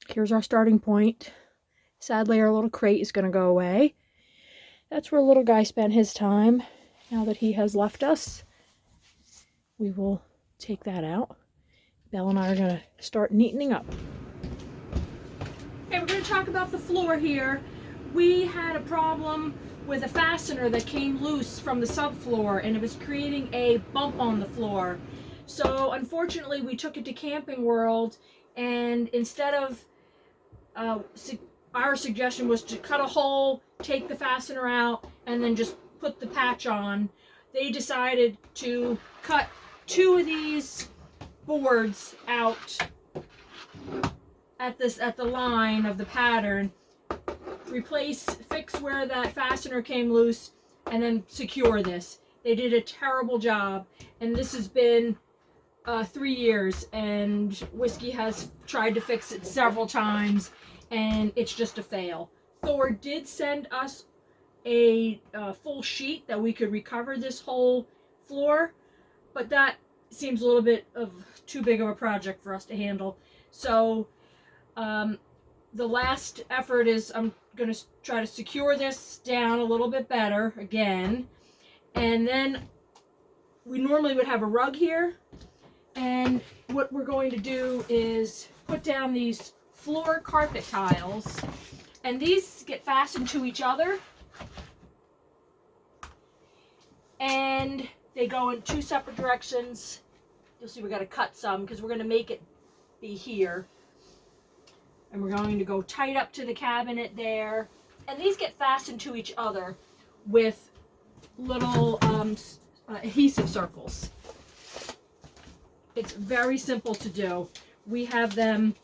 Here's our starting point. Sadly, our little crate is going to go away. That's where little guy spent his time. Now that he has left us, we will take that out. Belle and I are going to start neatening up. Okay, we're going to talk about the floor here. We had a problem with a fastener that came loose from the subfloor, and it was creating a bump on the floor. So unfortunately, we took it to Camping World, and instead of our suggestion was to cut a hole, take the fastener out, and then just put the patch on. They decided to cut 2 of these boards out at the line of the pattern, fix where that fastener came loose, and then secure this. They did a terrible job, and this has been 3 years, and Whiskey has tried to fix it several times, and it's just a fail. Thor did send us a full sheet that we could recover this whole floor, but that seems a little bit of too big of a project for us to handle. So the last effort is I'm going to try to secure this down a little bit better again, and then we normally would have a rug here, and what we're going to do is put down these floor carpet tiles, and these get fastened to each other, and they go in 2 separate directions. You'll see we got to cut some because we're going to make it be here, and we're going to go tight up to the cabinet there, and these get fastened to each other with little adhesive circles. It's very simple to do. We have them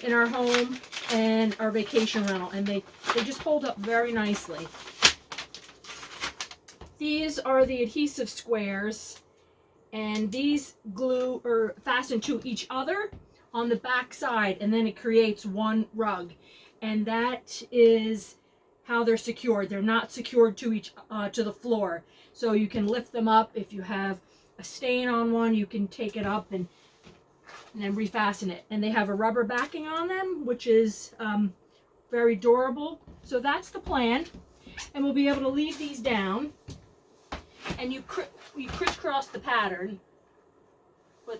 in our home and our vacation rental, and they just hold up very nicely. These are the adhesive squares, and these glue or fasten to each other on the back side, and then it creates one rug, and that is how they're secured. They're not secured to the floor, so you can lift them up. If you have a stain on one, you can take it up and then refasten it. And they have a rubber backing on them, which is very durable. So that's the plan, and we'll be able to leave these down, and you crisscross the pattern,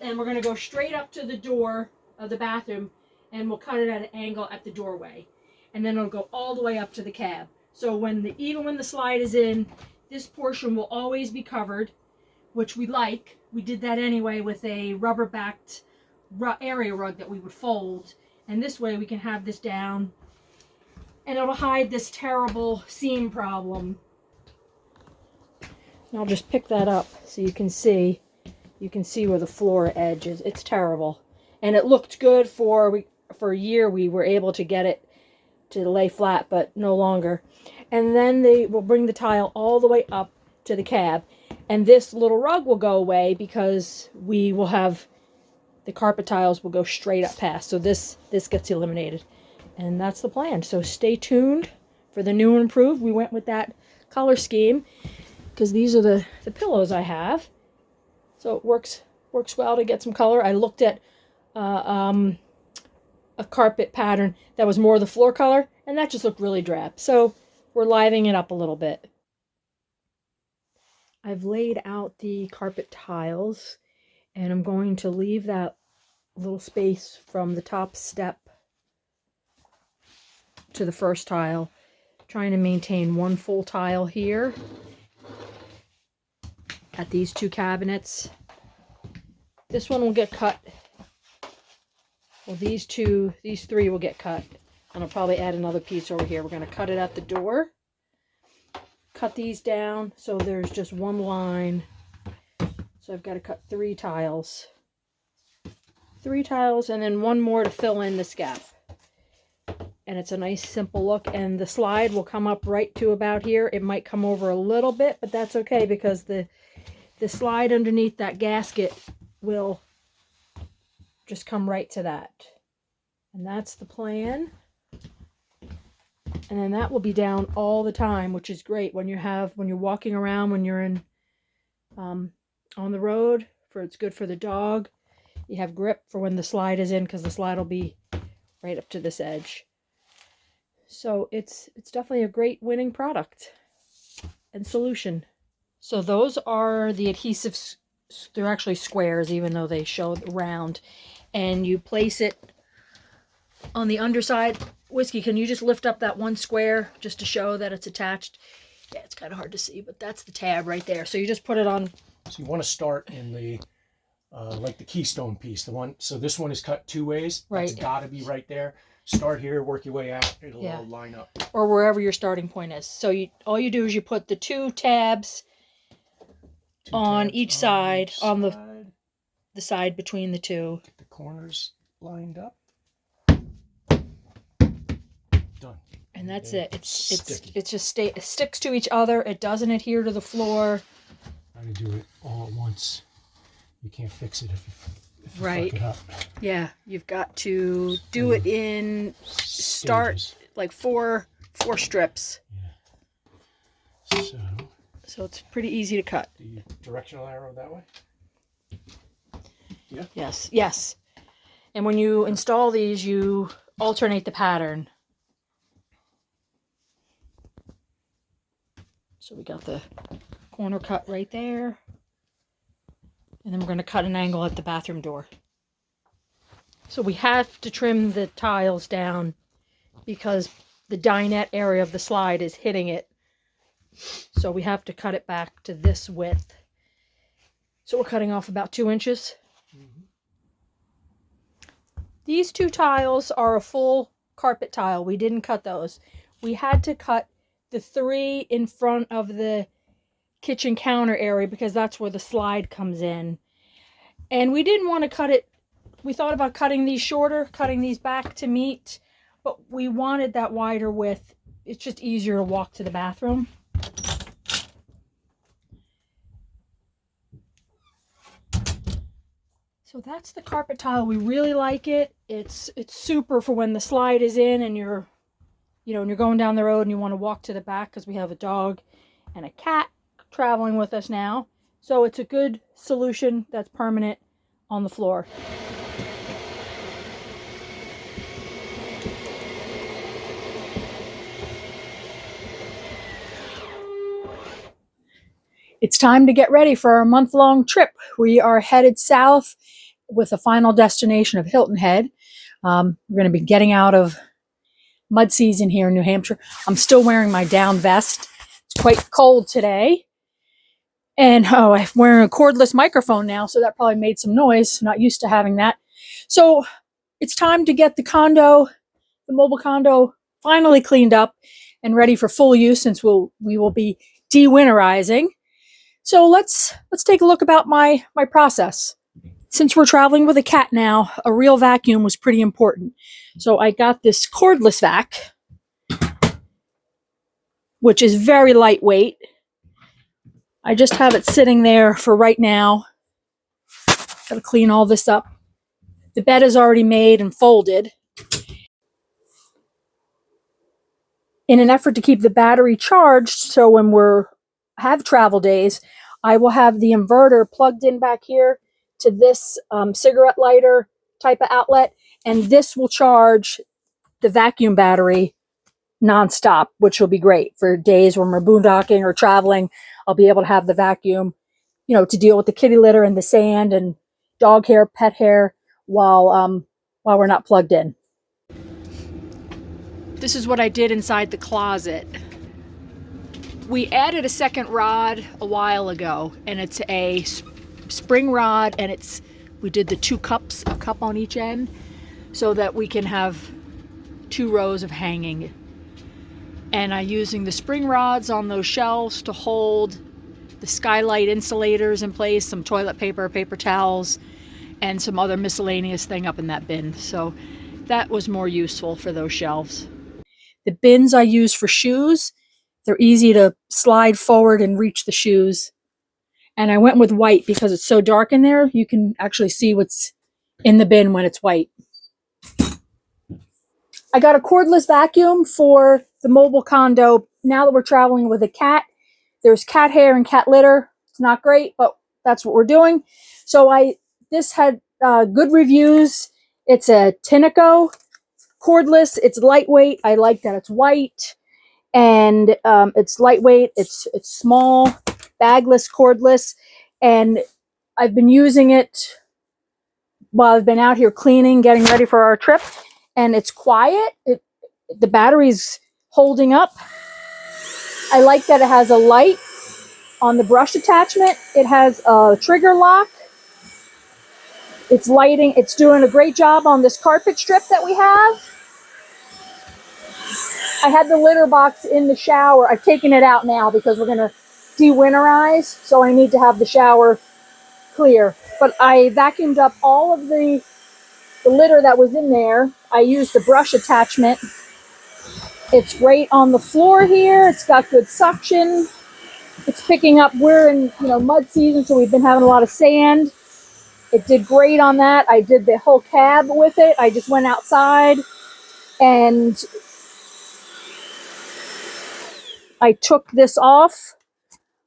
and we're going to go straight up to the door of the bathroom, and we'll cut it at an angle at the doorway, and then it'll go all the way up to the cab. So even when the slide is in, this portion will always be covered, which we like. We did that anyway with a rubber-backed area rug that we would fold, and this way we can have this down, and it'll hide this terrible seam problem. And I'll just pick that up so you can see where the floor edge is. It's terrible, and it looked good for a year. We were able to get it to lay flat, but no longer. And then they will bring the tile all the way up to the cab, and this little rug will go away because we will have the carpet tiles will go straight up past. So this gets eliminated, and that's the plan. So stay tuned for the new and improved. We went with that color scheme because these are the pillows I have, so it works well to get some color. I looked at a carpet pattern that was more the floor color, and that just looked really drab. So we're livening it up a little bit. I've laid out the carpet tiles, and I'm going to leave that little space from the top step to the first tile, trying to maintain one full tile here at these 2 cabinets. This one will get cut. Well, these 3 will get cut, and I'll probably add another piece over here. We're going to cut it at the door, cut these down so there's just one line. So I've got to cut 3 tiles. 3 tiles, and then 1 more to fill in this gap. And it's a nice simple look, and the slide will come up right to about here. It might come over a little bit, but that's okay because the slide underneath that gasket will just come right to that. And that's the plan. And then that will be down all the time, which is great when you're walking around, when you're in on the road. It's good for the dog. You have grip for when the slide is in, because the slide will be right up to this edge. So it's definitely a great winning product and solution. So those are the adhesives. They're actually squares, even though they show round. And you place it on the underside. Whiskey, can you just lift up that one square just to show that it's attached? Yeah, it's kind of hard to see, but that's the tab right there. So you just put it on. So you want to start in the, like the keystone piece, the one. So this one is cut 2 ways. Right. It's got to be right there. Start here, work your way out. It'll all line up. Or wherever your starting point is. So all you do is you put the 2 tabs on each side, on the side between the 2. Get the corners lined up. Done. And that's it. It sticks to each other. It doesn't adhere to the floor. Try to do it all at once. You can't fix it if you right. fuck it up. Yeah, you've got to do it in start like four strips. Yeah. So it's pretty easy to cut. The directional arrow that way? Yeah. Yes. And when you install these, you alternate the pattern. So we got the corner cut right there. And then we're going to cut an angle at the bathroom door. So we have to trim the tiles down because the dinette area of the slide is hitting it. So we have to cut it back to this width. So we're cutting off about 2 inches. Mm-hmm. These 2 tiles are a full carpet tile. We didn't cut those. We had to cut the 3 in front of the kitchen counter area because that's where the slide comes in. And we didn't want to cut it. We thought about cutting these shorter, cutting these back to meet, but we wanted that wider width. It's just easier to walk to the bathroom. So that's the carpet tile. We really like it. It's super for when the slide is in and you're going down the road and you want to walk to the back because we have a dog and a cat traveling with us now. So it's a good solution that's permanent on the floor. It's time to get ready for our month-long trip. We are headed south with a final destination of Hilton Head. We're going to be getting out of mud season here in New Hampshire. I'm still wearing my down vest. It's quite cold today. And I'm wearing a cordless microphone now, so that probably made some noise. Not used to having that. So it's time to get the mobile condo, finally cleaned up and ready for full use since we will be de-winterizing. So let's take a look about my process. Since we're traveling with a cat now, a real vacuum was pretty important. So I got this cordless vac, which is very lightweight. I just have it sitting there for right now. Gotta clean all this up. The bed is already made and folded. In an effort to keep the battery charged, so when have travel days, I will have the inverter plugged in back here to this cigarette lighter type of outlet, and this will charge the vacuum battery nonstop, which will be great for days when we're boondocking or traveling. I'll be able to have the vacuum, to deal with the kitty litter and the sand and dog hair, pet hair while we're not plugged in. This is what I did inside the closet. We added a second rod a while ago, and it's a spring rod, and we did the 2 cups, a cup on each end, so that we can have 2 rows of hanging. And I'm using the spring rods on those shelves to hold the skylight insulators in place, some toilet paper, paper towels, and some other miscellaneous thing up in that bin. So that was more useful for those shelves. The bins I use for shoes. They're easy to slide forward and reach the shoes. And I went with white because it's so dark in there, you can actually see what's in the bin when it's white. I got a cordless vacuum for the mobile condo. Now that we're traveling with a cat, there's cat hair and cat litter. It's not great, but that's what we're doing. So this had good reviews. It's a Tinaco cordless. It's lightweight. I like that it's white, and it's lightweight. It's small, bagless, cordless, and I've been using it while I've been out here cleaning, getting ready for our trip, and it's quiet. The battery's holding up. I like that it has a light on the brush attachment. It has a trigger lock. It's lighting. It's doing a great job on this carpet strip that we have. I had the litter box in the shower. I've taken it out now because we're going to de-winterize, so I need to have the shower clear. But I vacuumed up all of the litter that was in there. I used the brush attachment. It's great on the floor here. It's got good suction. It's picking up. We're in mud season, so we've been having a lot of sand. It did great on that. I did the whole cab with it. I just went outside and I took this off.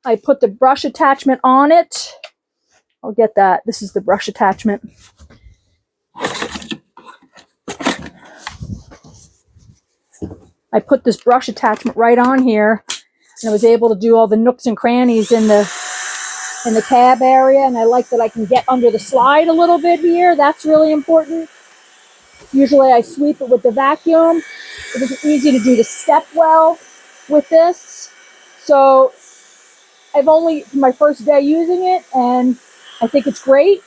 I put the brush attachment on it. I'll get that. This is the brush attachment. I put this brush attachment right on here, and I was able to do all the nooks and crannies in the cab area, and I like that I can get under the slide a little bit here. That's really important. Usually I sweep it with the vacuum. It isn't easy to do the step well with this. So I've only my first day using it, and I think it's great.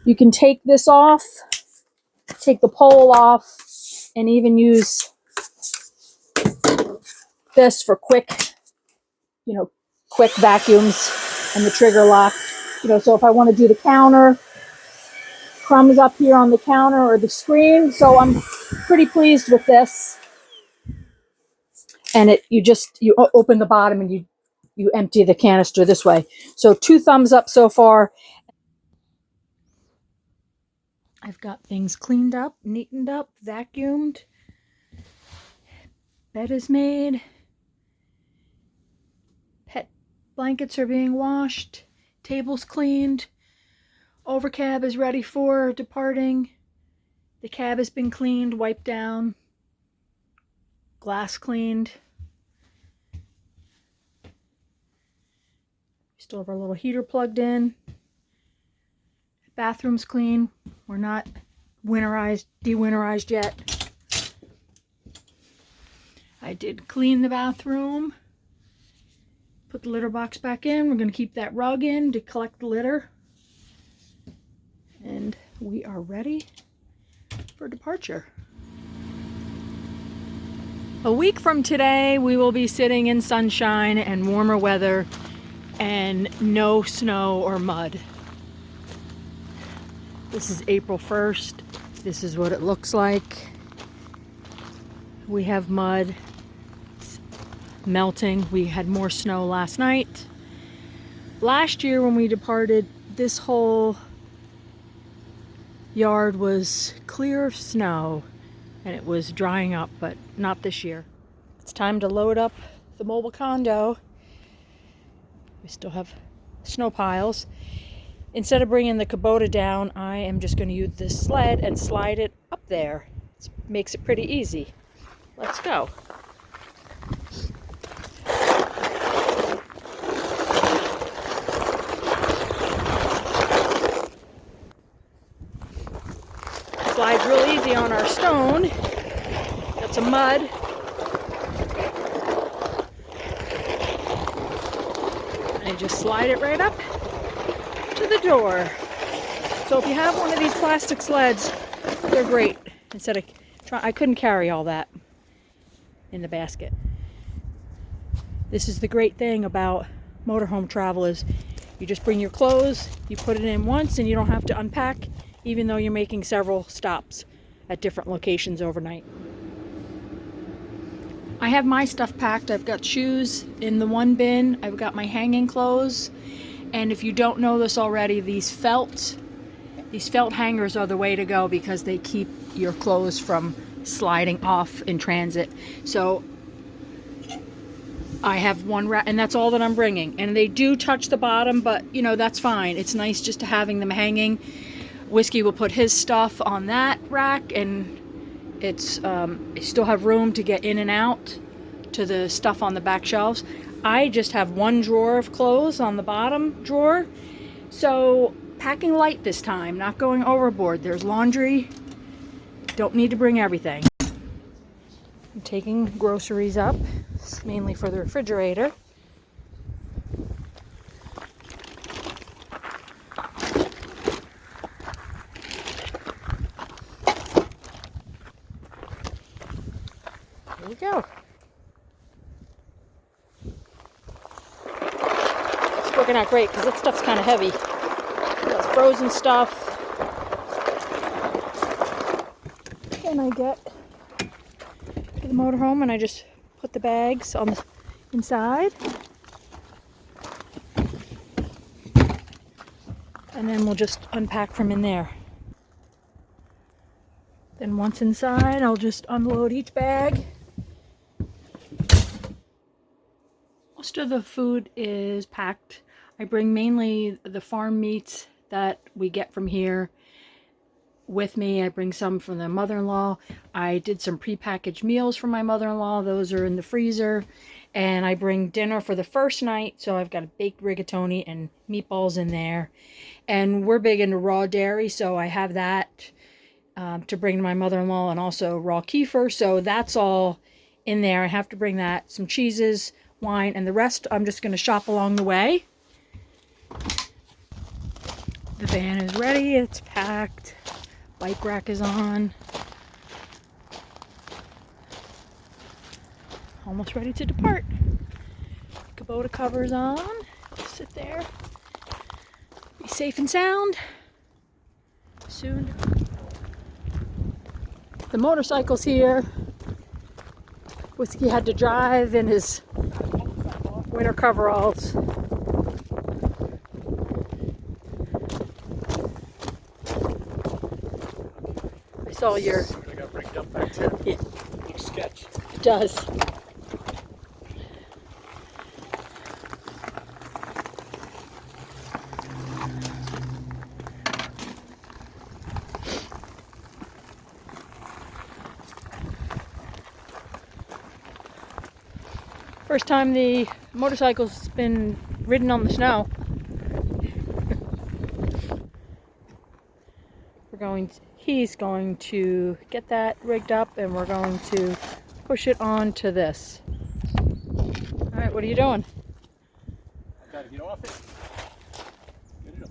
You can take this off, take the pole off, and even use this for quick vacuums, and the trigger lock. So if I want to do the counter, crumbs up here on the counter or the screen. So I'm pretty pleased with this. And you open the bottom and you empty the canister this way. So 2 thumbs up so far. I've got things cleaned up, neatened up, vacuumed. Bed is made. Pet blankets are being washed. Table's cleaned. Overcab is ready for departing. The cab has been cleaned, wiped down. Glass cleaned. We still have our little heater plugged in. Bathroom's clean. We're not de-winterized yet. I did clean the bathroom. Put the litter box back in. We're going to keep that rug in to collect the litter. And we are ready for departure. A week from today, we will be sitting in sunshine and warmer weather and no snow or mud. This is April 1st. This is what it looks like. We have mud melting. We had more snow last night. Last year when we departed, this whole yard was clear of snow and it was drying up, but not this year. It's time to load up the mobile condo. We still have snow piles. Instead of bringing the Kubota down, I am just going to use this sled and slide it up there. It makes it pretty easy. Let's go. Slides real easy on our stone. Got some mud. And just slide it right up to the door. So if you have one of these plastic sleds, they're great. I couldn't carry all that in the basket. This is the great thing about motorhome travel is you just bring your clothes, you put it in once, and you don't have to unpack, even though you're making several stops at different locations overnight. I have my stuff packed. I've got shoes in the one bin. I've got my hanging clothes. And if you don't know this already, these felt hangers are the way to go because they keep your clothes from sliding off in transit. So I have one and that's all that I'm bringing. And they do touch the bottom, but that's fine. It's nice just to having them hanging. Whiskey will put his stuff on that rack, and it's you still have room to get in and out to the stuff on the back shelves. I just have one drawer of clothes on the bottom drawer, so packing light this time, not going overboard. There's laundry, don't need to bring everything. I'm taking groceries up, it's mainly for the refrigerator. Here we go. It's working out great because that stuff's kind of heavy. That's frozen stuff. And I get to the motorhome and I just put the bags on the inside. And then we'll just unpack from in there. Then once inside, I'll just unload each bag. Most of the food is packed. I bring mainly the farm meats that we get from here with me. I bring some from the mother-in-law. I did some prepackaged meals for my mother-in-law. Those are in the freezer. And I bring dinner for the first night. So I've got a baked rigatoni and meatballs in there. And we're big into raw dairy, so I have that to bring to my mother-in-law, and also raw kefir. So that's all in there. I have to bring that, some cheeses, wine, and the rest I'm just going to shop along the way. The van is ready. It's packed. Bike rack is on. Almost ready to depart. Kubota covers on. Just sit there. Be safe and sound. Soon. The motorcycle's here. Whiskey had to drive in his winter coveralls. I saw your... I got rigged up back there. Yeah. Looks sketch. It does. First time the motorcycle's been ridden on the snow. He's going to get that rigged up, and we're going to push it on to this. All right, what are you doing? I gotta get off it. Get it up.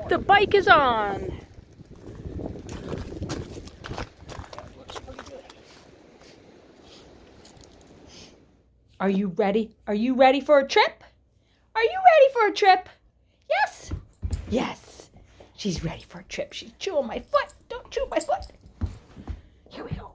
The bike is on. Are you ready? Are you ready for a trip? Are you ready for a trip? Yes? Yes. She's ready for a trip. She's chewing my foot. Don't chew my foot. Here we go.